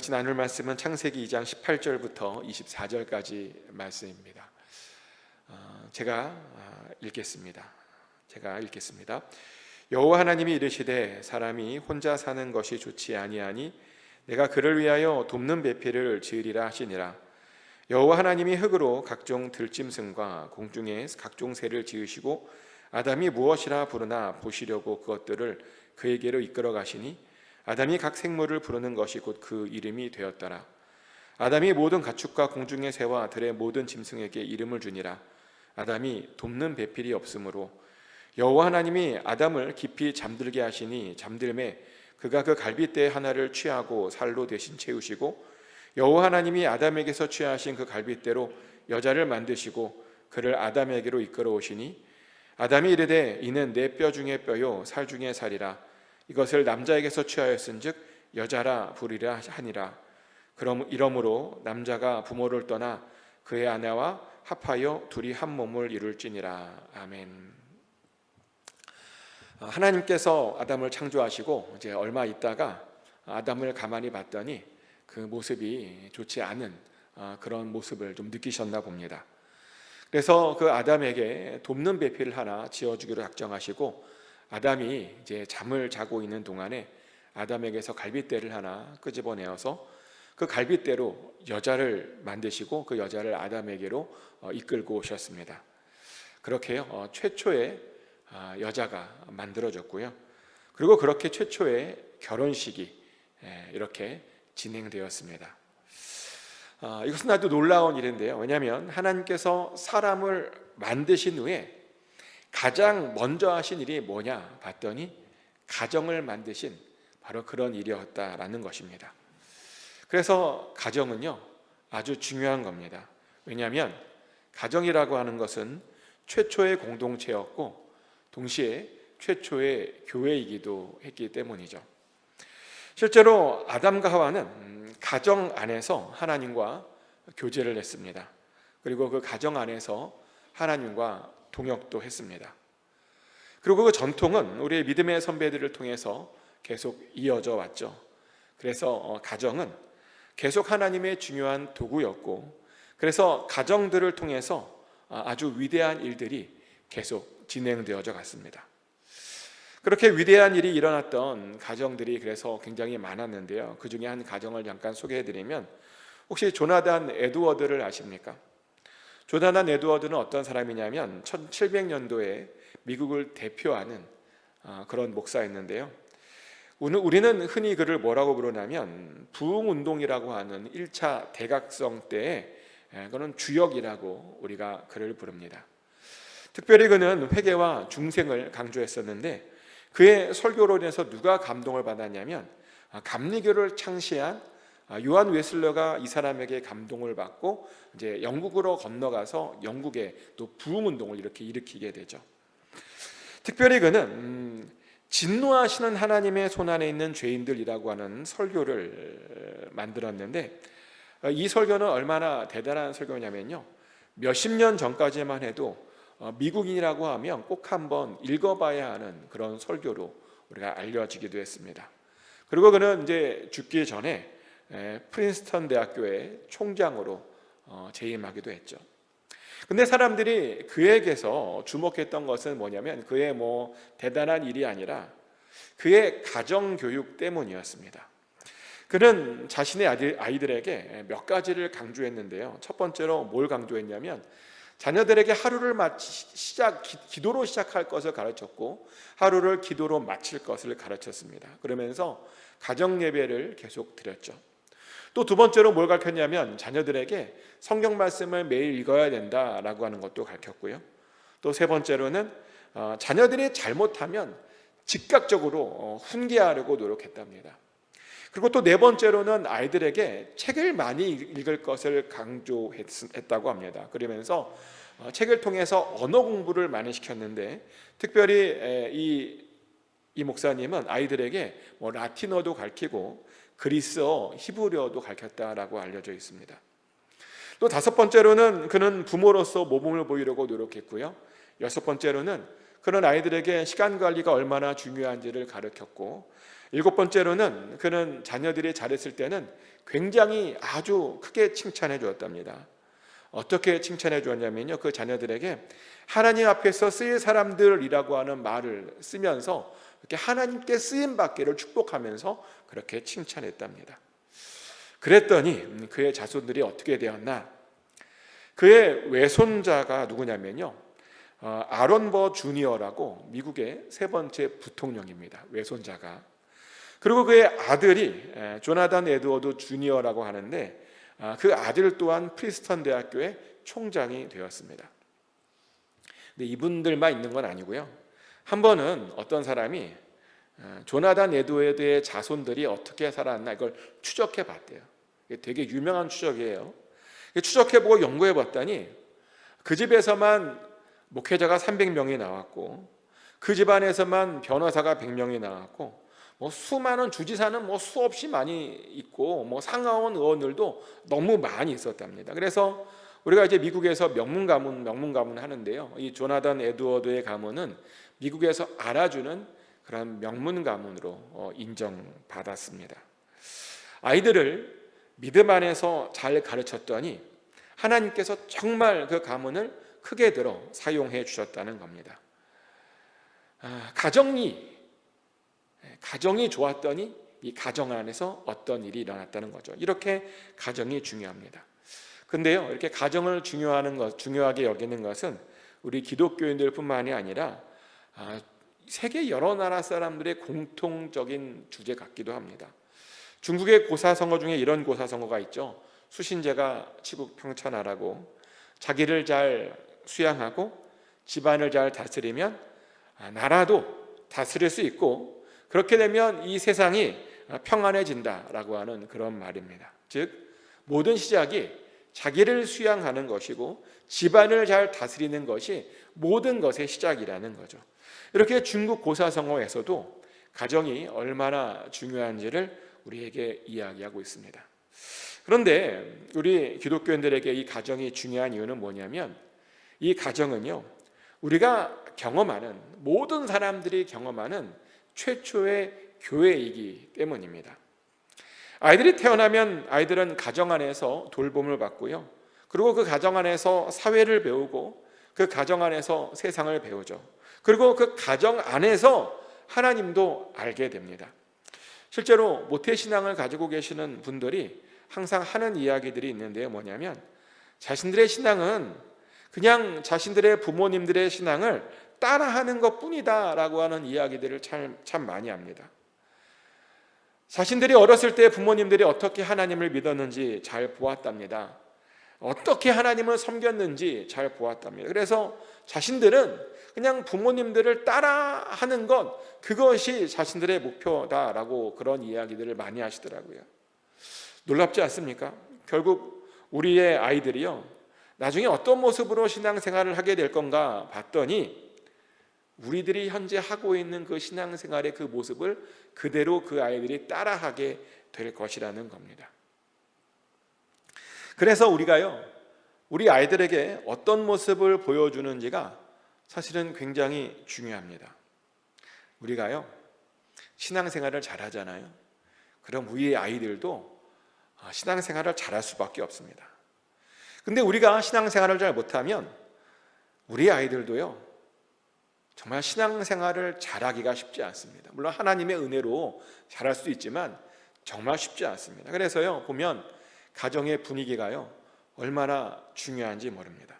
같이 나눌 말씀은 창세기 2장 18절부터 24절까지 말씀입니다. 제가 읽겠습니다. 여호와 하나님이 이르시되 사람이 혼자 사는 것이 좋지 아니하니 내가 그를 위하여 돕는 배필을 지으리라 하시니라. 여호와 하나님이 흙으로 각종 들짐승과 공중의 각종 새를 지으시고 아담이 무엇이라 부르나 보시려고 그것들을 그에게로 이끌어 가시니 아담이 각 생물을 부르는 것이 곧 그 이름이 되었더라. 아담이 모든 가축과 공중의 새와 들의 모든 짐승에게 이름을 주니라. 아담이 돕는 배필이 없으므로 여호와 하나님이 아담을 깊이 잠들게 하시니 잠들매 그가 그 갈빗대 하나를 취하고 살로 대신 채우시고 여호와 하나님이 아담에게서 취하신 그 갈빗대로 여자를 만드시고 그를 아담에게로 이끌어 오시니 아담이 이르되 이는 내 뼈 중에 뼈요 살 중에 살이라. 이것을 남자에게서 취하였은즉 여자라 부르리라 하니라. 이러므로 남자가 부모를 떠나 그의 아내와 합하여 둘이 한 몸을 이룰지니라. 아멘. 하나님께서 아담을 창조하시고 이제 얼마 있다가 아담을 가만히 봤더니 그 모습이 좋지 않은 그런 모습을 좀 느끼셨나 봅니다. 그래서 그 아담에게 돕는 배필을 하나 지어주기로 작정하시고 아담이 이제 잠을 자고 있는 동안에 아담에게서 갈빗대를 하나 끄집어내어서 그 갈빗대로 여자를 만드시고 그 여자를 아담에게로 이끌고 오셨습니다. 그렇게 최초의 여자가 만들어졌고요. 그리고 그렇게 최초의 결혼식이 이렇게 진행되었습니다. 이것은 아주 놀라운 일인데요. 왜냐하면 하나님께서 사람을 만드신 후에 가장 먼저 하신 일이 뭐냐 봤더니 가정을 만드신 바로 그런 일이었다라는 것입니다. 그래서 가정은요 아주 중요한 겁니다. 왜냐하면 가정이라고 하는 것은 최초의 공동체였고 동시에 최초의 교회이기도 했기 때문이죠. 실제로 아담과 하와는 가정 안에서 하나님과 교제를 했습니다. 그리고 그 가정 안에서 하나님과 동역도 했습니다. 그리고 그 전통은 우리의 믿음의 선배들을 통해서 계속 이어져 왔죠. 그래서 가정은 계속 하나님의 중요한 도구였고, 그래서 가정들을 통해서 아주 위대한 일들이 계속 진행되어져 갔습니다. 그렇게 위대한 일이 일어났던 가정들이 그래서 굉장히 많았는데요. 그 중에 한 가정을 잠깐 소개해드리면, 혹시 조나단 에드워드를 아십니까? 조나단 에드워드는 어떤 사람이냐면 1700년도에 미국을 대표하는 그런 목사였는데요. 우리는 흔히 그를 뭐라고 부르냐면 부흥운동이라고 하는 1차 대각성 때에 그는 주역이라고 우리가 그를 부릅니다. 특별히 그는 회개와 중생을 강조했었는데 그의 설교로 인해서 누가 감동을 받았냐면 감리교를 창시한 요한 웨슬러가 이 사람에게 감동을 받고 이제 영국으로 건너가서 영국에 또 부흥운동을 이렇게 일으키게 되죠. 특별히 그는 진노하시는 하나님의 손안에 있는 죄인들이라고 하는 설교를 만들었는데 이 설교는 얼마나 대단한 설교냐면요, 몇십 년 전까지만 해도 미국인이라고 하면 꼭 한번 읽어봐야 하는 그런 설교로 우리가 알려지기도 했습니다. 그리고 그는 이제 죽기 전에 프린스턴 대학교의 총장으로 재임하기도 했죠. 근데 사람들이 그에게서 주목했던 것은 뭐냐면 그의 대단한 일이 아니라 그의 가정교육 때문이었습니다. 그는 자신의 아이들에게 몇 가지를 강조했는데요. 첫 번째로 뭘 강조했냐면 자녀들에게 하루를 기도로 시작할 것을 가르쳤고 하루를 기도로 마칠 것을 가르쳤습니다. 그러면서 가정 예배를 계속 드렸죠. 또 두 번째로 뭘 가르쳤냐면 자녀들에게 성경 말씀을 매일 읽어야 된다라고 하는 것도 가르쳤고요. 또 세 번째로는 자녀들이 잘못하면 즉각적으로 훈계하려고 노력했답니다. 그리고 또 네 번째로는 아이들에게 책을 많이 읽을 것을 강조했다고 합니다. 그러면서 책을 통해서 언어 공부를 많이 시켰는데 특별히 이 목사님은 아이들에게 라틴어도 가르치고 그리스어, 히브리어도 가르쳤다라고 알려져 있습니다. 또 다섯 번째로는 그는 부모로서 모범을 보이려고 노력했고요. 여섯 번째로는 그는 아이들에게 시간 관리가 얼마나 중요한지를 가르쳤고, 7번째로는 그는 자녀들이 잘했을 때는 굉장히 아주 크게 칭찬해 주었답니다. 어떻게 칭찬해 주었냐면요, 그 자녀들에게 하나님 앞에서 쓰일 사람들이라고 하는 말을 쓰면서 이렇게 하나님께 쓰임 받기를 축복하면서 그렇게 칭찬했답니다. 그랬더니 그의 자손들이 어떻게 되었나? 그의 외손자가 누구냐면요, 아론 버 주니어라고 미국의 3번째 부통령입니다. 외손자가. 그리고 그의 아들이 조나단 에드워드 주니어라고 하는데, 그 아들 또한 프리스턴 대학교의 총장이 되었습니다. 근데 이분들만 있는 건 아니고요, 한 번은 어떤 사람이 조나단 에드워드의 자손들이 어떻게 살았나 이걸 추적해 봤대요. 이게 되게 유명한 추적이에요. 추적해보고 연구해봤더니 그 집에서만 목회자가 300명이 나왔고, 그 집안에서만 변호사가 100명이 나왔고, 수많은 주지사는 수없이 많이 있고, 상하원 의원들도 너무 많이 있었답니다. 그래서 우리가 이제 미국에서 명문 가문 하는데요, 이 조나단 에드워드의 가문은 미국에서 알아주는 그런 명문 가문으로 인정받았습니다. 아이들을 믿음 안에서 잘 가르쳤더니 하나님께서 정말 그 가문을 크게 들어 사용해 주셨다는 겁니다. 가정이 좋았더니 이 가정 안에서 어떤 일이 일어났다는 거죠. 이렇게 가정이 중요합니다. 근데요, 이렇게 가정을 중요하게 여기는 것은 우리 기독교인들뿐만이 아니라 세계 여러 나라 사람들의 공통적인 주제 같기도 합니다. 중국의 고사성어 중에 이런 고사성어가 있죠. 수신제가 치국 평천하라고, 자기를 잘 수양하고 집안을 잘 다스리면 나라도 다스릴 수 있고, 그렇게 되면 이 세상이 평안해진다라고 하는 그런 말입니다. 즉, 모든 시작이 자기를 수양하는 것이고 집안을 잘 다스리는 것이 모든 것의 시작이라는 거죠. 이렇게 중국 고사성어에서도 가정이 얼마나 중요한지를 우리에게 이야기하고 있습니다. 그런데 우리 기독교인들에게 이 가정이 중요한 이유는 뭐냐면, 이 가정은요, 우리가 경험하는, 모든 사람들이 경험하는 최초의 교회이기 때문입니다. 아이들이 태어나면 아이들은 가정 안에서 돌봄을 받고요, 그리고 그 가정 안에서 사회를 배우고 그 가정 안에서 세상을 배우죠. 그리고 그 가정 안에서 하나님도 알게 됩니다. 실제로 모태신앙을 가지고 계시는 분들이 항상 하는 이야기들이 있는데요, 뭐냐면 자신들의 신앙은 그냥 자신들의 부모님들의 신앙을 따라하는 것뿐이다 라고 하는 이야기들을 참 많이 합니다. 자신들이 어렸을 때 부모님들이 어떻게 하나님을 믿었는지 잘 보았답니다. 어떻게 하나님을 섬겼는지 잘 보았답니다. 그래서 자신들은 그냥 부모님들을 따라하는 것, 그것이 자신들의 목표다라고 그런 이야기들을 많이 하시더라고요. 놀랍지 않습니까? 결국 우리의 아이들이요, 나중에 어떤 모습으로 신앙생활을 하게 될 건가 봤더니 우리들이 현재 하고 있는 그 신앙생활의 그 모습을 그대로 그 아이들이 따라하게 될 것이라는 겁니다. 그래서 우리가요, 우리 아이들에게 어떤 모습을 보여주는지가 사실은 굉장히 중요합니다. 우리가요, 신앙생활을 잘하잖아요. 그럼 우리의 아이들도 신앙생활을 잘할 수밖에 없습니다. 근데 우리가 신앙생활을 잘 못하면 우리 아이들도요, 정말 신앙생활을 잘하기가 쉽지 않습니다. 물론 하나님의 은혜로 잘할 수도 있지만 정말 쉽지 않습니다. 그래서요, 보면 가정의 분위기가요, 얼마나 중요한지 모릅니다.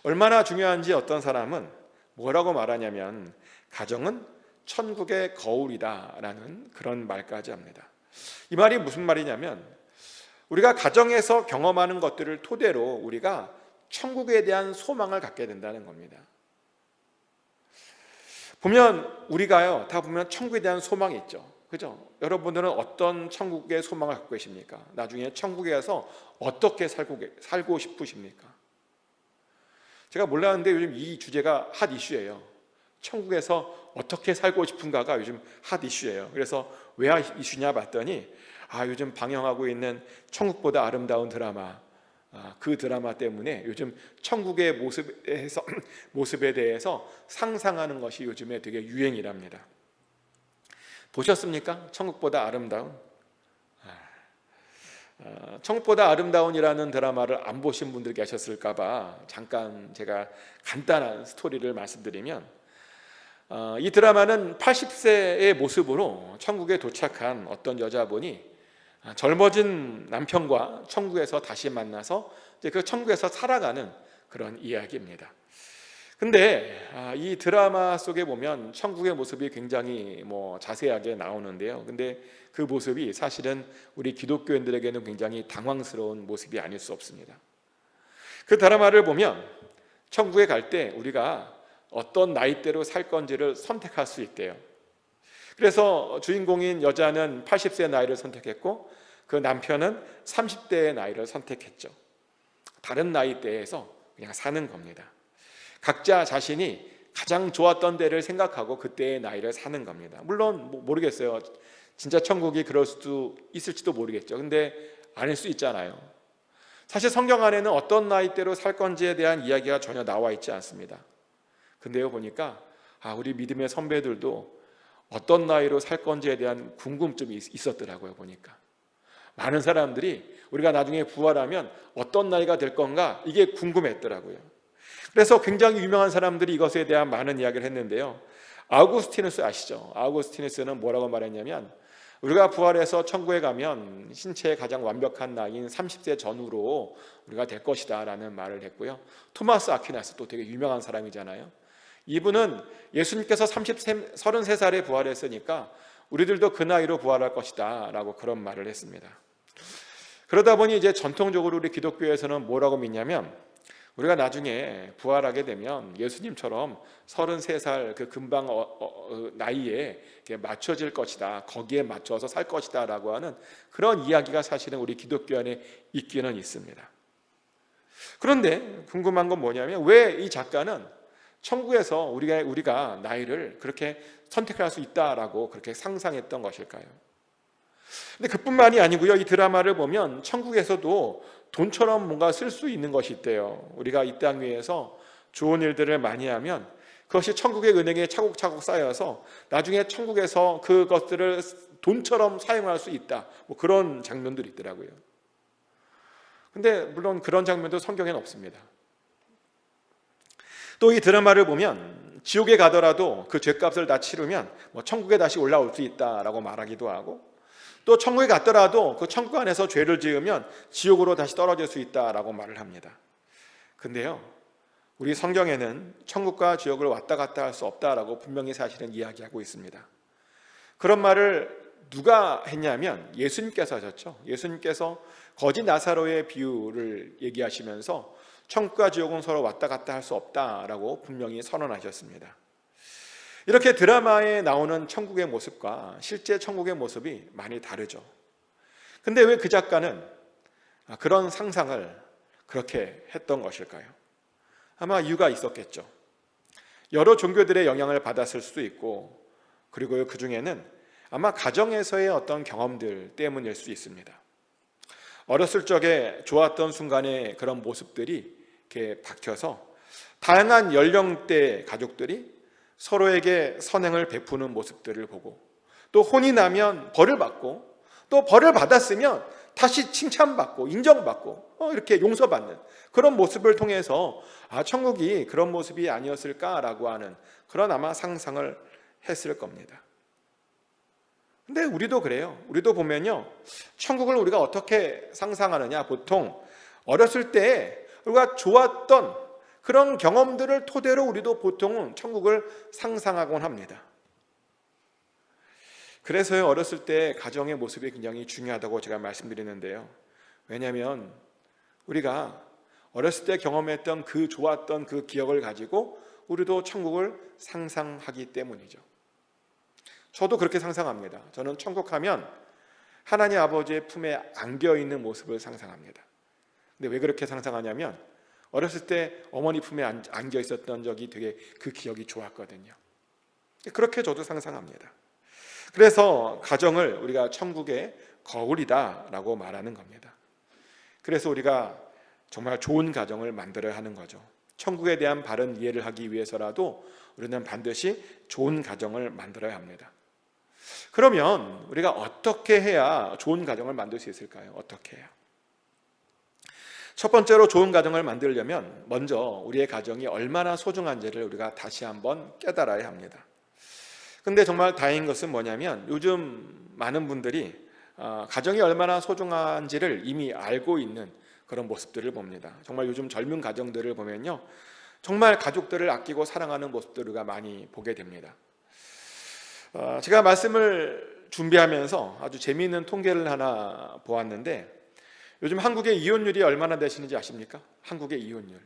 얼마나 중요한지 어떤 사람은 뭐라고 말하냐면, 가정은 천국의 거울이다라는 그런 말까지 합니다. 이 말이 무슨 말이냐면, 우리가 가정에서 경험하는 것들을 토대로 우리가 천국에 대한 소망을 갖게 된다는 겁니다. 보면 우리가요, 다 보면 천국에 대한 소망이 있죠. 그죠? 여러분들은 어떤 천국의 소망을 갖고 계십니까? 나중에 천국에 가서 어떻게 살고 싶으십니까? 제가 몰랐는데 요즘 이 주제가 핫 이슈예요. 천국에서 어떻게 살고 싶은가가 요즘 핫 이슈예요. 그래서 왜 핫 이슈냐 봤더니, 요즘 방영하고 있는 천국보다 아름다운 드라마, 그 드라마 때문에 요즘 천국의 모습에 대해서 상상하는 것이 요즘에 되게 유행이랍니다. 보셨습니까? 천국보다 아름다운? 천국보다 아름다운이라는 드라마를 안 보신 분들 계셨을까 봐 잠깐 제가 간단한 스토리를 말씀드리면, 이 드라마는 80세의 모습으로 천국에 도착한 어떤 여자분이 젊어진 남편과 천국에서 다시 만나서 이제 그 천국에서 살아가는 그런 이야기입니다. 근데 이 드라마 속에 보면 천국의 모습이 굉장히 자세하게 나오는데요. 근데 그 모습이 사실은 우리 기독교인들에게는 굉장히 당황스러운 모습이 아닐 수 없습니다. 그 드라마를 보면 천국에 갈 때 우리가 어떤 나이대로 살 건지를 선택할 수 있대요. 그래서 주인공인 여자는 80세 나이를 선택했고 그 남편은 30대의 나이를 선택했죠. 다른 나이대에서 그냥 사는 겁니다. 각자 자신이 가장 좋았던 때를 생각하고 그때의 나이를 사는 겁니다. 물론 모르겠어요. 진짜 천국이 그럴 수도 있을지도 모르겠죠. 근데 아닐 수 있잖아요. 사실 성경 안에는 어떤 나이대로 살 건지에 대한 이야기가 전혀 나와 있지 않습니다. 근데요, 보니까 우리 믿음의 선배들도 어떤 나이로 살 건지에 대한 궁금증이 있었더라고요. 보니까 많은 사람들이 우리가 나중에 부활하면 어떤 나이가 될 건가, 이게 궁금했더라고요. 그래서 굉장히 유명한 사람들이 이것에 대한 많은 이야기를 했는데요. 아우구스티누스 아시죠? 아우구스티누스는 뭐라고 말했냐면, 우리가 부활해서 천국에 가면 신체의 가장 완벽한 나이인 30세 전후로 우리가 될 것이다 라는 말을 했고요. 토마스 아퀴나스, 또 되게 유명한 사람이잖아요. 이분은 예수님께서 33살에 부활했으니까 우리들도 그 나이로 부활할 것이다 라고 그런 말을 했습니다. 그러다 보니 이제 전통적으로 우리 기독교에서는 뭐라고 믿냐면, 우리가 나중에 부활하게 되면 예수님처럼 33살 그 금방 나이에 맞춰질 것이다, 거기에 맞춰서 살 것이다 라고 하는 그런 이야기가 사실은 우리 기독교 안에 있기는 있습니다. 그런데 궁금한 건 뭐냐면, 왜 이 작가는 천국에서 우리가 나이를 그렇게 선택할 수 있다라고 그렇게 상상했던 것일까요? 근데 그뿐만이 아니고요. 이 드라마를 보면 천국에서도 돈처럼 뭔가 쓸 수 있는 것이 있대요. 우리가 이 땅 위에서 좋은 일들을 많이 하면 그것이 천국의 은행에 차곡차곡 쌓여서 나중에 천국에서 그것들을 돈처럼 사용할 수 있다, 그런 장면들이 있더라고요. 근데 물론 그런 장면도 성경에는 없습니다. 또 이 드라마를 보면 지옥에 가더라도 그 죄값을 다 치르면 천국에 다시 올라올 수 있다라고 말하기도 하고, 또 천국에 갔더라도 그 천국 안에서 죄를 지으면 지옥으로 다시 떨어질 수 있다라고 말을 합니다. 근데요, 우리 성경에는 천국과 지옥을 왔다 갔다 할 수 없다라고 분명히 사실은 이야기하고 있습니다. 그런 말을 누가 했냐면 예수님께서 하셨죠. 예수님께서 거지 나사로의 비유를 얘기하시면서 천국과 지옥은 서로 왔다 갔다 할 수 없다라고 분명히 선언하셨습니다. 이렇게 드라마에 나오는 천국의 모습과 실제 천국의 모습이 많이 다르죠. 근데 왜 그 작가는 그런 상상을 그렇게 했던 것일까요? 아마 이유가 있었겠죠. 여러 종교들의 영향을 받았을 수도 있고, 그리고 그 중에는 아마 가정에서의 어떤 경험들 때문일 수 있습니다. 어렸을 적에 좋았던 순간의 그런 모습들이 이렇게 박혀서 다양한 연령대 가족들이 서로에게 선행을 베푸는 모습들을 보고, 또 혼이 나면 벌을 받고, 또 벌을 받았으면 다시 칭찬받고 인정받고 이렇게 용서받는 그런 모습을 통해서 천국이 그런 모습이 아니었을까라고 하는 그런 아마 상상을 했을 겁니다. 근데 우리도 그래요. 우리도 보면요, 천국을 우리가 어떻게 상상하느냐, 보통 어렸을 때 우리가 좋았던 그런 경험들을 토대로 우리도 보통은 천국을 상상하곤 합니다. 그래서요, 어렸을 때 가정의 모습이 굉장히 중요하다고 제가 말씀드리는데요. 왜냐하면 우리가 어렸을 때 경험했던 그 좋았던 그 기억을 가지고 우리도 천국을 상상하기 때문이죠. 저도 그렇게 상상합니다. 저는 천국하면 하나님 아버지의 품에 안겨있는 모습을 상상합니다. 근데 왜 그렇게 상상하냐면, 어렸을 때 어머니 품에 안겨 있었던 적이 되게 그 기억이 좋았거든요. 그렇게 저도 상상합니다. 그래서 가정을 우리가 천국의 거울이다라고 말하는 겁니다. 그래서 우리가 정말 좋은 가정을 만들어야 하는 거죠. 천국에 대한 바른 이해를 하기 위해서라도 우리는 반드시 좋은 가정을 만들어야 합니다. 그러면 우리가 어떻게 해야 좋은 가정을 만들 수 있을까요? 어떻게 해야? 첫 번째로 좋은 가정을 만들려면 먼저 우리의 가정이 얼마나 소중한지를 우리가 다시 한번 깨달아야 합니다. 근데 정말 다행인 것은 뭐냐면 요즘 많은 분들이 가정이 얼마나 소중한지를 이미 알고 있는 그런 모습들을 봅니다. 정말 요즘 젊은 가정들을 보면요, 정말 가족들을 아끼고 사랑하는 모습들을 우리가 많이 보게 됩니다. 제가 말씀을 준비하면서 아주 재미있는 통계를 하나 보았는데, 요즘 한국의 이혼율이 얼마나 되시는지 아십니까? 한국의 이혼율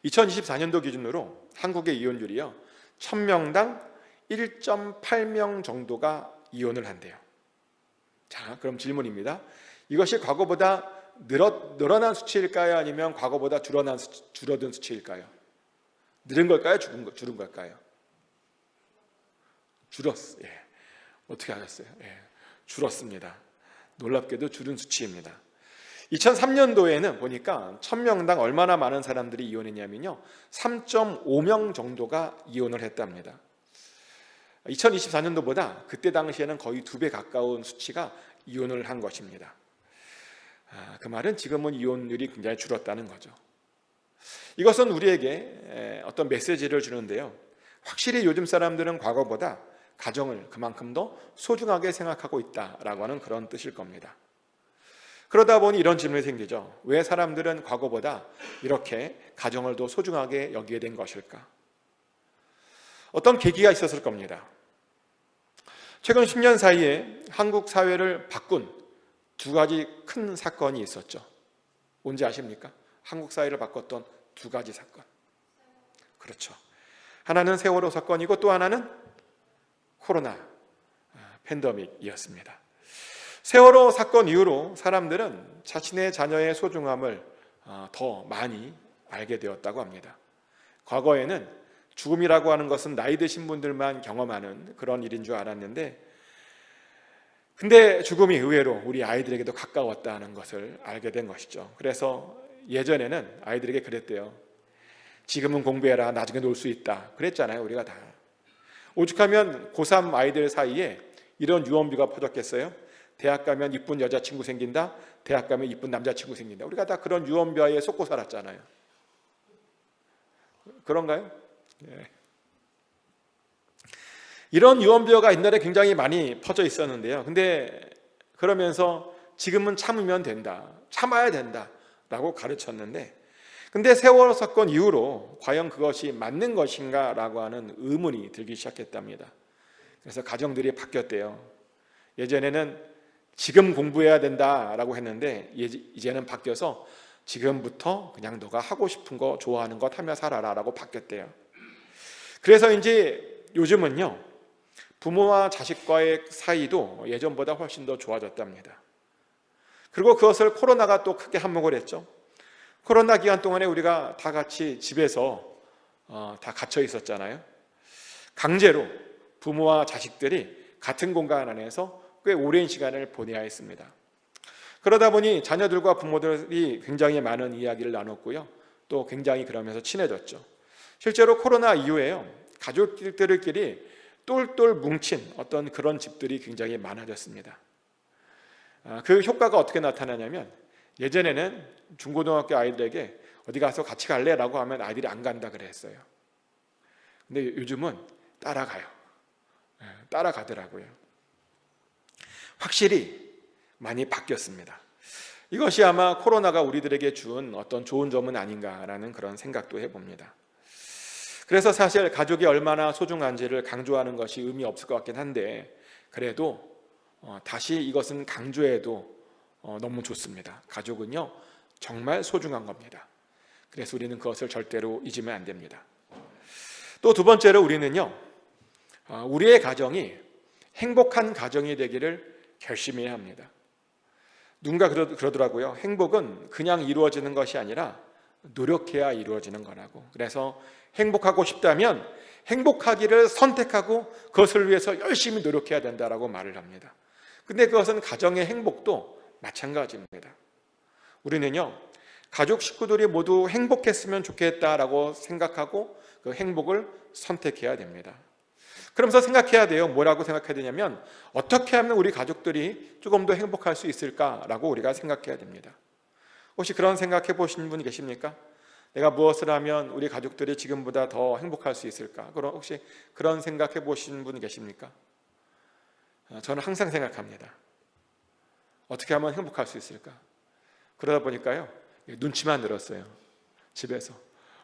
2024년도 기준으로 한국의 이혼율이요, 1000명당 1.8명 정도가 이혼을 한대요. 자, 그럼 질문입니다. 이것이 과거보다 늘어난 수치일까요? 아니면 과거보다 줄어든 수치일까요? 늘은 걸까요? 줄은 걸까요? 줄었어요. 예. 어떻게 하셨어요? 예. 줄었습니다. 놀랍게도 줄은 수치입니다. 2003년도에는 보니까 1000명당 얼마나 많은 사람들이 이혼했냐면요, 3.5명 정도가 이혼을 했답니다. 2024년도보다 그때 당시에는 거의 2배 가까운 수치가 이혼을 한 것입니다. 그 말은 지금은 이혼율이 굉장히 줄었다는 거죠. 이것은 우리에게 어떤 메시지를 주는데요, 확실히 요즘 사람들은 과거보다 가정을 그만큼 더 소중하게 생각하고 있다라고 하는 그런 뜻일 겁니다. 그러다 보니 이런 질문이 생기죠. 왜 사람들은 과거보다 이렇게 가정을 더 소중하게 여기게 된 것일까? 어떤 계기가 있었을 겁니다. 최근 10년 사이에 한국 사회를 바꾼 2가지 큰 사건이 있었죠. 뭔지 아십니까? 한국 사회를 바꿨던 2가지 사건. 그렇죠. 하나는 세월호 사건이고 또 하나는 코로나 팬데믹이었습니다. 세월호 사건 이후로 사람들은 자신의 자녀의 소중함을 더 많이 알게 되었다고 합니다. 과거에는 죽음이라고 하는 것은 나이 드신 분들만 경험하는 그런 일인 줄 알았는데, 근데 죽음이 의외로 우리 아이들에게도 가까웠다는 것을 알게 된 것이죠. 그래서 예전에는 아이들에게 그랬대요. 지금은 공부해라, 나중에 놀 수 있다, 그랬잖아요. 우리가 다. 오죽하면 고3 아이들 사이에 이런 유언비가 퍼졌겠어요? 대학 가면 이쁜 여자친구 생긴다, 대학 가면 이쁜 남자친구 생긴다. 우리가 다 그런 유언비에 속고 살았잖아요. 그런가요? 네. 이런 유언비어가 옛날에 굉장히 많이 퍼져 있었는데요, 근데 그러면서 지금은 참으면 된다, 참아야 된다 라고 가르쳤는데, 근데 세월호 사건 이후로 과연 그것이 맞는 것인가 라고 하는 의문이 들기 시작했답니다. 그래서 가정들이 바뀌었대요. 예전에는 지금 공부해야 된다라고 했는데 이제는 바뀌어서 지금부터 그냥 너가 하고 싶은 거, 좋아하는 것 하며 살아라 라고 바뀌었대요. 그래서 이제 요즘은요, 부모와 자식과의 사이도 예전보다 훨씬 더 좋아졌답니다. 그리고 그것을 코로나가 또 크게 한몫을 했죠. 코로나 기간 동안에 우리가 다 같이 집에서 다 갇혀 있었잖아요. 강제로 부모와 자식들이 같은 공간 안에서 꽤 오랜 시간을 보내야 했습니다. 그러다 보니 자녀들과 부모들이 굉장히 많은 이야기를 나눴고요, 또 굉장히 그러면서 친해졌죠. 실제로 코로나 이후에요, 가족들끼리 똘똘 뭉친 어떤 그런 집들이 굉장히 많아졌습니다. 그 효과가 어떻게 나타나냐면, 예전에는 중고등학교 아이들에게 어디 가서 같이 갈래? 라고 하면 아이들이 안 간다 그랬어요. 근데 요즘은 따라가요. 따라가더라고요. 확실히 많이 바뀌었습니다. 이것이 아마 코로나가 우리들에게 준 어떤 좋은 점은 아닌가라는 그런 생각도 해봅니다. 그래서 사실 가족이 얼마나 소중한지를 강조하는 것이 의미 없을 것 같긴 한데, 그래도 다시 이것은 강조해도 너무 좋습니다. 가족은요, 정말 소중한 겁니다. 그래서 우리는 그것을 절대로 잊으면 안 됩니다. 또 2번째로 우리는요, 우리의 가정이 행복한 가정이 되기를 결심해야 합니다. 누군가 그러더라고요. 행복은 그냥 이루어지는 것이 아니라 노력해야 이루어지는 거라고. 그래서 행복하고 싶다면 행복하기를 선택하고 그것을 위해서 열심히 노력해야 된다라고 말을 합니다. 근데 그것은 가정의 행복도 마찬가지입니다. 우리는요, 가족 식구들이 모두 행복했으면 좋겠다라고 생각하고 그 행복을 선택해야 됩니다. 그러면서 생각해야 돼요. 뭐라고 생각해야 되냐면 어떻게 하면 우리 가족들이 조금 더 행복할 수 있을까라고 우리가 생각해야 됩니다. 혹시 그런 생각해 보신 분 계십니까? 내가 무엇을 하면 우리 가족들이 지금보다 더 행복할 수 있을까? 그럼 혹시 그런 생각해 보신 분 계십니까? 저는 항상 생각합니다. 어떻게 하면 행복할 수 있을까? 그러다 보니까요, 눈치만 늘었어요. 집에서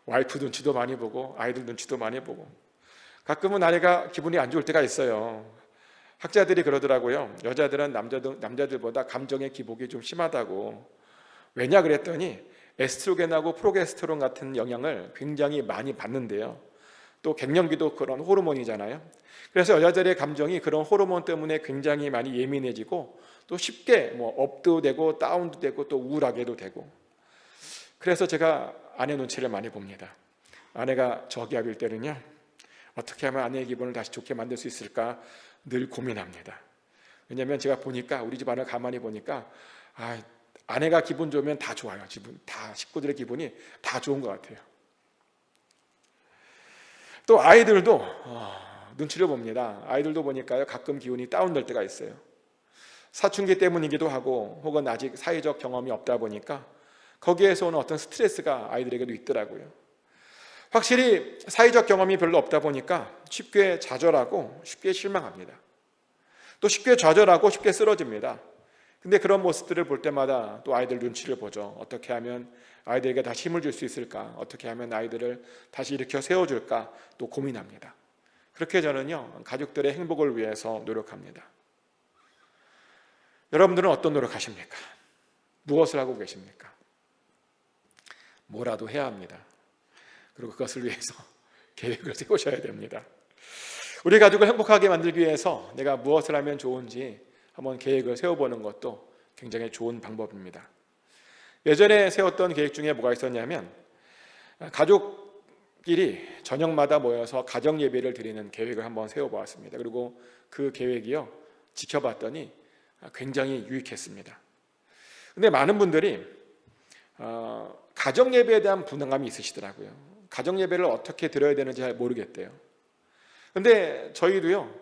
와이프 눈치도 많이 보고 아이들 눈치도 많이 보고, 가끔은 아내가 기분이 안 좋을 때가 있어요. 학자들이 그러더라고요. 여자들은 남자들보다 감정의 기복이 좀 심하다고. 왜냐 그랬더니 에스트로겐하고 프로게스테론 같은 영향을 굉장히 많이 받는데요. 또 갱년기도 그런 호르몬이잖아요. 그래서 여자들의 감정이 그런 호르몬 때문에 굉장히 많이 예민해지고 또 쉽게 업도 되고 다운도 되고 또 우울하게도 되고. 그래서 제가 아내 눈치를 많이 봅니다. 아내가 저기압일 때는요, 어떻게 하면 아내의 기분을 다시 좋게 만들 수 있을까 늘 고민합니다. 왜냐하면 제가 보니까 우리 집안을 가만히 보니까 아내가 기분 좋으면 다 좋아요. 다 식구들의 기분이 다 좋은 것 같아요. 또 아이들도 눈치를 봅니다. 아이들도 보니까요, 가끔 기분이 다운될 때가 있어요. 사춘기 때문이기도 하고 혹은 아직 사회적 경험이 없다 보니까 거기에서 오는 어떤 스트레스가 아이들에게도 있더라고요. 확실히 사회적 경험이 별로 없다 보니까 쉽게 좌절하고 쉽게 실망합니다. 또 쉽게 좌절하고 쉽게 쓰러집니다. 근데 그런 모습들을 볼 때마다 또 아이들 눈치를 보죠. 어떻게 하면 아이들에게 다시 힘을 줄 수 있을까? 어떻게 하면 아이들을 다시 일으켜 세워줄까? 또 고민합니다. 그렇게 저는요, 가족들의 행복을 위해서 노력합니다. 여러분들은 어떤 노력하십니까? 무엇을 하고 계십니까? 뭐라도 해야 합니다. 그리고 그것을 위해서 계획을 세우셔야 됩니다. 우리 가족을 행복하게 만들기 위해서 내가 무엇을 하면 좋은지 한번 계획을 세워보는 것도 굉장히 좋은 방법입니다. 예전에 세웠던 계획 중에 뭐가 있었냐면, 가족끼리 저녁마다 모여서 가정 예배를 드리는 계획을 한번 세워보았습니다. 그리고 그 계획이요, 지켜봤더니 굉장히 유익했습니다. 근데 많은 분들이 가정 예배에 대한 부담감이 있으시더라고요. 가정 예배를 어떻게 드려야 되는지 잘 모르겠대요. 근데 저희도요,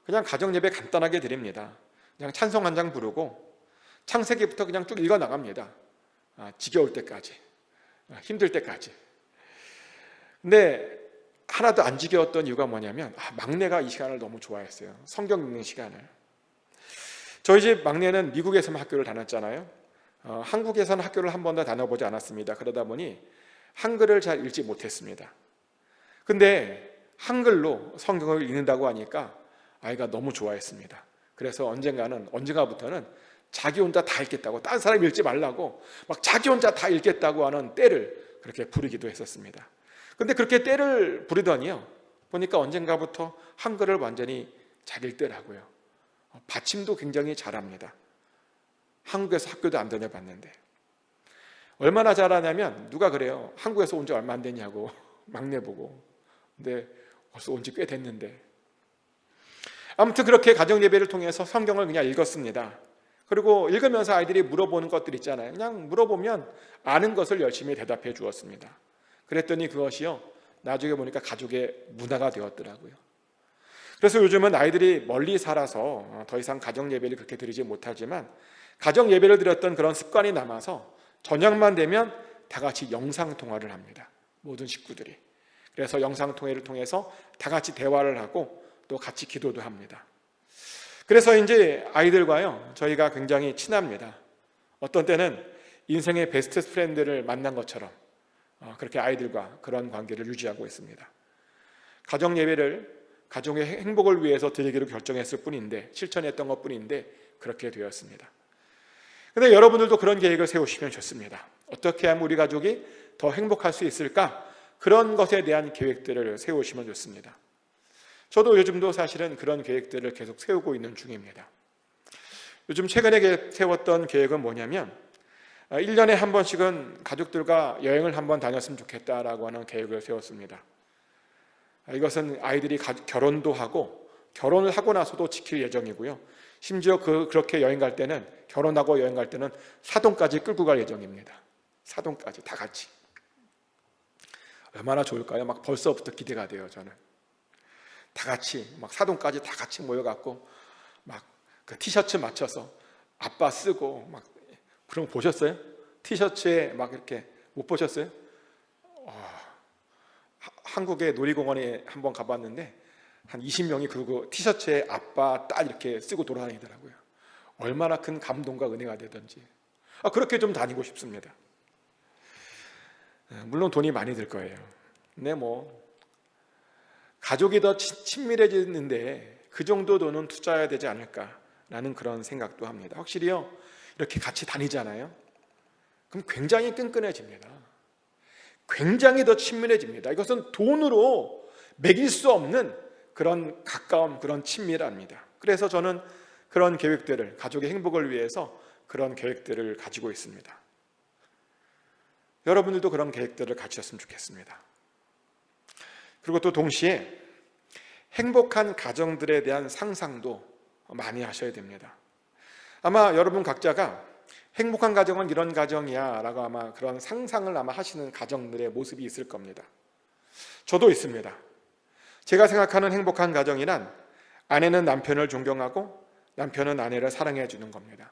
그냥 가정 예배 간단하게 드립니다. 그냥 찬송 한 장 부르고 창세기부터 그냥 쭉 읽어 나갑니다. 지겨울 때까지, 힘들 때까지. 근데 하나도 안 지겨웠던 이유가 뭐냐면, 막내가 이 시간을 너무 좋아했어요. 성경 읽는 시간을. 저희 집 막내는 미국에서만 학교를 다녔잖아요. 한국에서는 학교를 한 번도 다녀보지 않았습니다. 그러다 보니 한글을 잘 읽지 못했습니다. 근데 한글로 성경을 읽는다고 하니까 아이가 너무 좋아했습니다. 그래서 언젠가부터는 자기 혼자 다 읽겠다고, 다른 사람이 읽지 말라고 막 자기 혼자 다 읽겠다고 하는 때를 그렇게 부리기도 했었습니다. 근데 그렇게 때를 부리더니요, 보니까 언젠가부터 한글을 완전히 잘 읽더라고요. 받침도 굉장히 잘합니다. 한국에서 학교도 안 다녀봤는데. 얼마나 잘하냐면 누가 그래요. 한국에서 온 지 얼마 안 됐냐고 막내 보고. 근데 벌써 온 지 꽤 됐는데. 아무튼 그렇게 가정 예배를 통해서 성경을 그냥 읽었습니다. 그리고 읽으면서 아이들이 물어보는 것들 있잖아요. 그냥 물어보면 아는 것을 열심히 대답해 주었습니다. 그랬더니 그것이요, 나중에 보니까 가족의 문화가 되었더라고요. 그래서 요즘은 아이들이 멀리 살아서 더 이상 가정 예배를 그렇게 드리지 못하지만 가정 예배를 드렸던 그런 습관이 남아서 저녁만 되면 다 같이 영상 통화를 합니다. 모든 식구들이. 그래서 영상 통화를 통해서 다 같이 대화를 하고 또 같이 기도도 합니다. 그래서 이제 아이들과요, 저희가 굉장히 친합니다. 어떤 때는 인생의 베스트 프렌드를 만난 것처럼 그렇게 아이들과 그런 관계를 유지하고 있습니다. 가정 예배를 가정의 행복을 위해서 드리기로 결정했을 뿐인데, 실천했던 것 뿐인데 그렇게 되었습니다. 근데 여러분들도 그런 계획을 세우시면 좋습니다. 어떻게 하면 우리 가족이 더 행복할 수 있을까? 그런 것에 대한 계획들을 세우시면 좋습니다. 저도 요즘도 사실은 그런 계획들을 계속 세우고 있는 중입니다. 요즘 최근에 세웠던 계획은 뭐냐면 1년에 한 번씩은 가족들과 여행을 한번 다녔으면 좋겠다라고 하는 계획을 세웠습니다. 이것은 아이들이 결혼도 하고 결혼을 하고 나서도 지킬 예정이고요. 심지어 그렇게 여행 갈 때는, 결혼하고 여행 갈 때는 사돈까지 끌고 갈 예정입니다. 사돈까지 다 같이. 얼마나 좋을까요? 막 벌써부터 기대가 돼요, 저는. 다 같이 막 사돈까지 다 같이 모여갖고 막 그 티셔츠 맞춰서 아빠 쓰고 막 그런 거 보셨어요? 티셔츠에 막 이렇게 못 보셨어요? 한국의 놀이공원에 한번 가봤는데 한 20명이 그거 티셔츠에 아빠, 딸 이렇게 쓰고 돌아다니더라고요. 얼마나 큰 감동과 은혜가 되던지. 그렇게 좀 다니고 싶습니다. 물론 돈이 많이 들 거예요. 근데 뭐 가족이 더 친밀해지는데 그 정도 돈은 투자해야 되지 않을까라는 그런 생각도 합니다. 확실히요, 이렇게 같이 다니잖아요. 그럼 굉장히 끈끈해집니다. 굉장히 더 친밀해집니다. 이것은 돈으로 매길 수 없는 그런 가까움, 그런 친밀함입니다. 그래서 저는 그런 계획들을, 가족의 행복을 위해서 그런 계획들을 가지고 있습니다. 여러분들도 그런 계획들을 가지셨으면 좋겠습니다. 그리고 또 동시에 행복한 가정들에 대한 상상도 많이 하셔야 됩니다. 아마 여러분 각자가 행복한 가정은 이런 가정이야 라고 아마 그런 상상을 아마 하시는 가정들의 모습이 있을 겁니다. 저도 있습니다. 제가 생각하는 행복한 가정이란 아내는 남편을 존경하고 남편은 아내를 사랑해 주는 겁니다.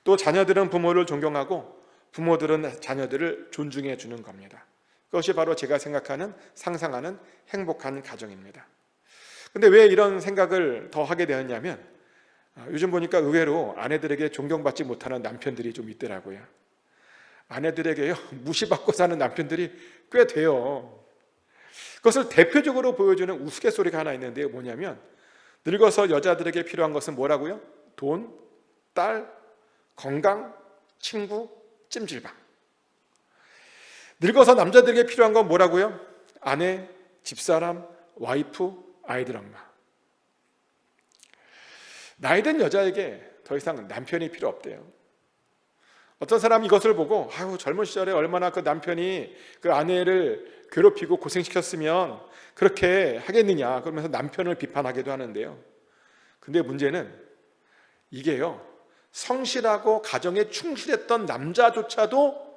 또 자녀들은 부모를 존경하고 부모들은 자녀들을 존중해 주는 겁니다. 그것이 바로 제가 생각하는, 상상하는 행복한 가정입니다. 근데 왜 이런 생각을 더 하게 되었냐면 요즘 보니까 의외로 아내들에게 존경받지 못하는 남편들이 좀 있더라고요. 아내들에게요, 무시받고 사는 남편들이 꽤 돼요. 그것을 대표적으로 보여주는 우스갯소리가 하나 있는데요. 뭐냐면 늙어서 여자들에게 필요한 것은 뭐라고요? 돈, 딸, 건강, 친구, 찜질방. 늙어서 남자들에게 필요한 건 뭐라고요? 아내, 집사람, 와이프, 아이들 엄마. 나이든 여자에게 더 이상 남편이 필요 없대요. 어떤 사람이 이것을 보고 젊은 시절에 얼마나 그 남편이 그 아내를 괴롭히고 고생시켰으면 그렇게 하겠느냐 그러면서 남편을 비판하기도 하는데요. 근데 문제는 이게요, 성실하고 가정에 충실했던 남자조차도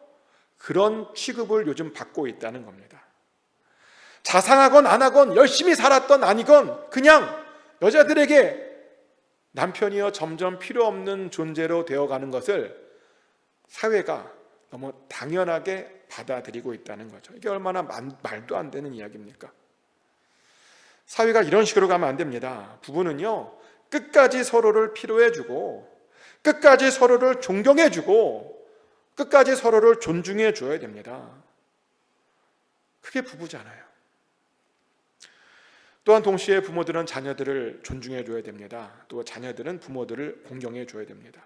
그런 취급을 요즘 받고 있다는 겁니다. 자상하건 안 하건 열심히 살았던 아니건 그냥 여자들에게 남편이요 점점 필요 없는 존재로 되어가는 것을 사회가 너무 당연하게 받아들이고 있다는 거죠. 이게 얼마나 말도 안 되는 이야기입니까? 사회가 이런 식으로 가면 안 됩니다. 부부는요, 끝까지 서로를 필요해주고 끝까지 서로를 존경해주고 끝까지 서로를 존중해 줘야 됩니다. 그게 부부잖아요. 또한 동시에 부모들은 자녀들을 존중해 줘야 됩니다. 또 자녀들은 부모들을 공경해 줘야 됩니다.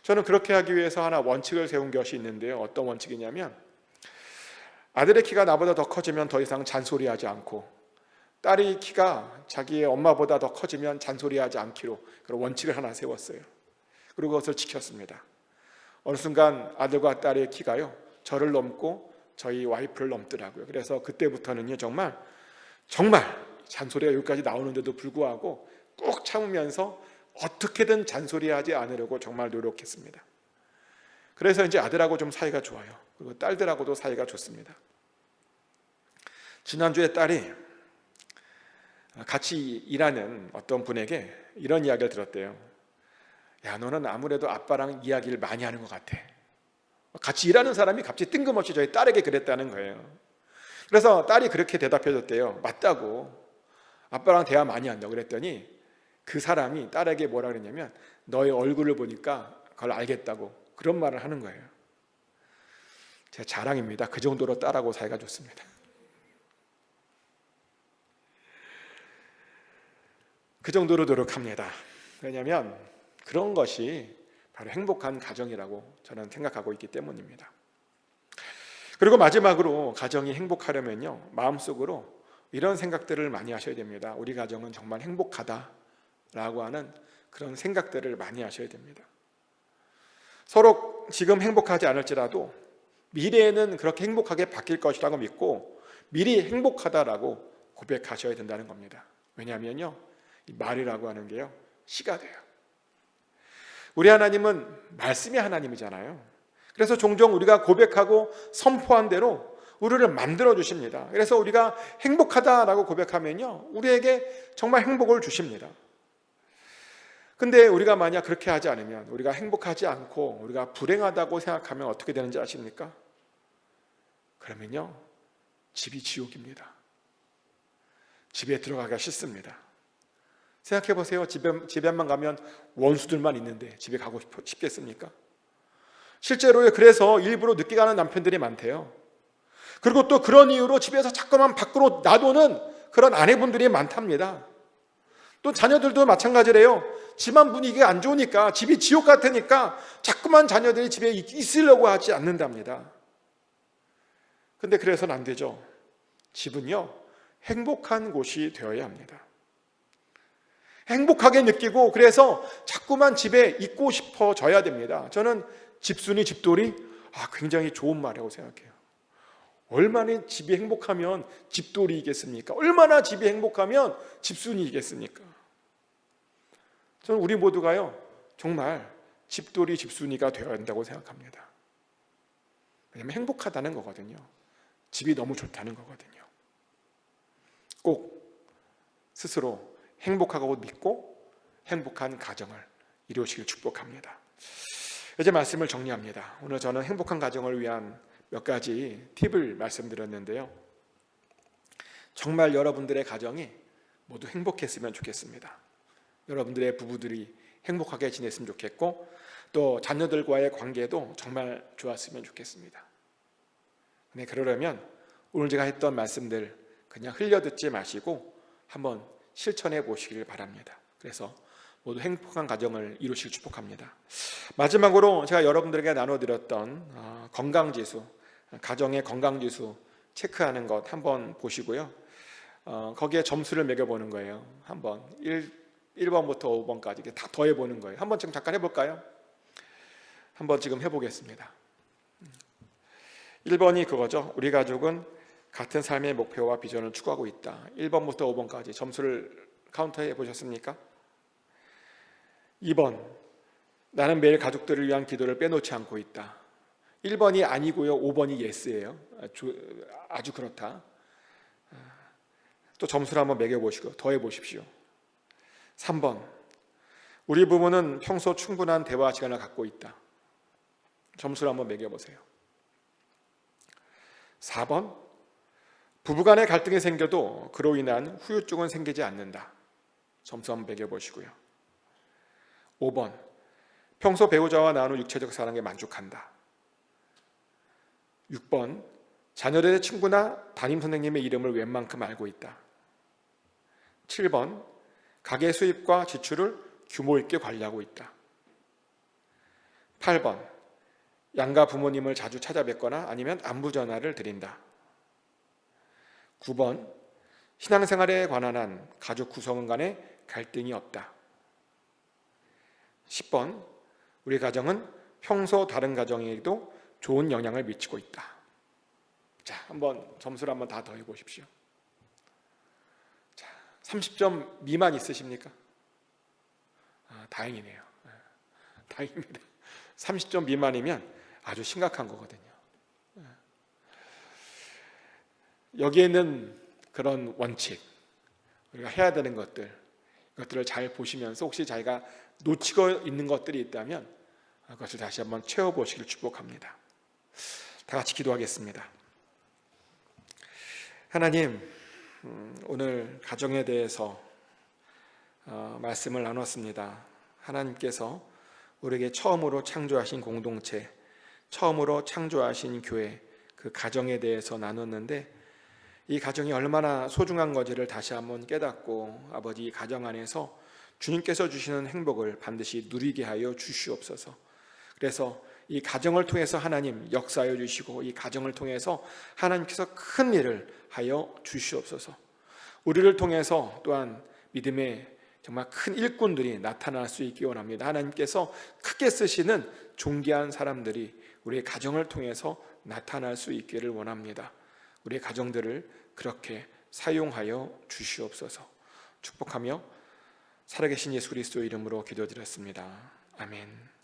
저는 그렇게 하기 위해서 하나 원칙을 세운 것이 있는데요. 어떤 원칙이냐면 아들의 키가 나보다 더 커지면 더 이상 잔소리하지 않고 딸이 키가 자기의 엄마보다 더 커지면 잔소리하지 않기로 그런 원칙을 하나 세웠어요. 그리고 그것을 지켰습니다. 어느 순간 아들과 딸의 키가요, 저를 넘고 저희 와이프를 넘더라고요. 그래서 그때부터는요, 정말 잔소리가 여기까지 나오는데도 불구하고 꾹 참으면서 어떻게든 잔소리하지 않으려고 정말 노력했습니다. 그래서 이제 아들하고 좀 사이가 좋아요. 그리고 딸들하고도 사이가 좋습니다. 지난주에 딸이 같이 일하는 어떤 분에게 이런 이야기를 들었대요. 야, 너는 아무래도 아빠랑 이야기를 많이 하는 것 같아. 같이 일하는 사람이 갑자기 뜬금없이 저희 딸에게 그랬다는 거예요. 그래서 딸이 그렇게 대답해줬대요. 맞다고. 아빠랑 대화 많이 한다고 그랬더니 그 사람이 딸에게 뭐라 그랬냐면 너의 얼굴을 보니까 그걸 알겠다고 그런 말을 하는 거예요. 제 자랑입니다. 그 정도로 딸하고 사이가 좋습니다. 그 정도로 노력합니다. 왜냐하면 그런 것이 바로 행복한 가정이라고 저는 생각하고 있기 때문입니다. 그리고 마지막으로 가정이 행복하려면요, 마음속으로 이런 생각들을 많이 하셔야 됩니다. 우리 가정은 정말 행복하다라고 하는 그런 생각들을 많이 하셔야 됩니다. 서로 지금 행복하지 않을지라도 미래에는 그렇게 행복하게 바뀔 것이라고 믿고 미리 행복하다라고 고백하셔야 된다는 겁니다. 왜냐하면요, 이 말이라고 하는 게요, 씨가 돼요. 우리 하나님은 말씀이 하나님이잖아요. 그래서 종종 우리가 고백하고 선포한 대로 우리를 만들어 주십니다. 그래서 우리가 행복하다라고 고백하면요, 우리에게 정말 행복을 주십니다. 근데 우리가 만약 그렇게 하지 않으면, 우리가 행복하지 않고 우리가 불행하다고 생각하면 어떻게 되는지 아십니까? 그러면요, 집이 지옥입니다. 집에 들어가기가 싫습니다. 생각해 보세요. 집에만 가면 원수들만 있는데 집에 가고 싶겠습니까? 실제로 그래서 일부러 늦게 가는 남편들이 많대요. 그리고 또 그런 이유로 집에서 자꾸만 밖으로 놔두는 그런 아내분들이 많답니다. 또 자녀들도 마찬가지래요. 집안 분위기가 안 좋으니까, 집이 지옥 같으니까 자꾸만 자녀들이 집에 있으려고 하지 않는답니다. 근데 그래서는 안 되죠. 집은요, 행복한 곳이 되어야 합니다. 행복하게 느끼고, 그래서 자꾸만 집에 있고 싶어져야 됩니다. 저는 집순이 집돌이, 굉장히 좋은 말이라고 생각해요. 얼마나 집이 행복하면 집돌이이겠습니까? 얼마나 집이 행복하면 집순이이겠습니까? 저는 우리 모두가요, 정말 집돌이 집순이가 되어야 한다고 생각합니다. 왜냐하면 행복하다는 거거든요. 집이 너무 좋다는 거거든요. 꼭 스스로 행복하고 믿고 행복한 가정을 이루시길 축복합니다. 이제 말씀을 정리합니다. 오늘 저는 행복한 가정을 위한 몇 가지 팁을 말씀드렸는데요, 정말 여러분들의 가정이 모두 행복했으면 좋겠습니다. 여러분들의 부부들이 행복하게 지냈으면 좋겠고, 또 자녀들과의 관계도 정말 좋았으면 좋겠습니다. 근데 그러려면 오늘 제가 했던 말씀들 그냥 흘려듣지 마시고 한번 실천해 보시길 바랍니다. 그래서 모두 행복한 가정을 이루실 축복합니다. 마지막으로 제가 여러분들에게 나눠드렸던 건강지수, 가정의 건강지수 체크하는 것 한번 보시고요, 거기에 점수를 매겨보는 거예요. 한번 1번부터 5번까지 다 더해보는 거예요. 한번 지금 잠깐 해볼까요? 한번 지금 해보겠습니다. 1번이 그거죠. 우리 가족은 같은 삶의 목표와 비전을 추구하고 있다. 1번부터 5번까지 점수를 카운터해 보셨습니까? 2번, 나는 매일 가족들을 위한 기도를 빼놓지 않고 있다. 1번이 아니고요, 5번이 예스예요. 아주 그렇다. 또 점수를 한번 매겨보시고 더해 보십시오. 3번, 우리 부부는 평소 충분한 대화 시간을 갖고 있다. 점수를 한번 매겨보세요. 4번, 부부간의 갈등이 생겨도 그로 인한 후유증은 생기지 않는다. 점수 한번 매겨보시고요. 5번, 평소 배우자와 나누는 육체적 사랑에 만족한다. 6번, 자녀들의 친구나 담임선생님의 이름을 웬만큼 알고 있다. 7번, 가계 수입과 지출을 규모 있게 관리하고 있다. 8번, 양가 부모님을 자주 찾아뵙거나 아니면 안부 전화를 드린다. 9번, 신앙생활에 관한 한 가족 구성원 간의 갈등이 없다. 10번, 우리 가정은 평소 다른 가정에게도 좋은 영향을 미치고 있다. 자, 한번 점수를 한번 다 더해 보십시오. 자, 30점 미만 있으십니까? 다행이네요. 다행입니다. 30점 미만이면 아주 심각한 거거든요. 여기에는 그런 원칙, 우리가 해야 되는 이것들을 잘 보시면서 혹시 자기가 놓치고 있는 것들이 있다면 그것을 다시 한번 채워보시길 축복합니다. 다 같이 기도하겠습니다. 하나님, 오늘 가정에 대해서 말씀을 나눴습니다. 하나님께서 우리에게 처음으로 창조하신 공동체, 처음으로 창조하신 교회, 그 가정에 대해서 나눴는데, 이 가정이 얼마나 소중한 건지를 다시 한번 깨닫고, 아버지, 이 가정 안에서 주님께서 주시는 행복을 반드시 누리게 하여 주시옵소서. 그래서 이 가정을 통해서 하나님 역사하여 주시고, 이 가정을 통해서 하나님께서 큰 일을 하여 주시옵소서. 우리를 통해서 또한 믿음의 정말 큰 일꾼들이 나타날 수 있기 원합니다. 하나님께서 크게 쓰시는 존귀한 사람들이 우리의 가정을 통해서 나타날 수 있기를 원합니다. 우리의 가정들을 그렇게 사용하여 주시옵소서. 축복하며 살아계신 예수 그리스도 이름으로 기도드렸습니다. 아멘.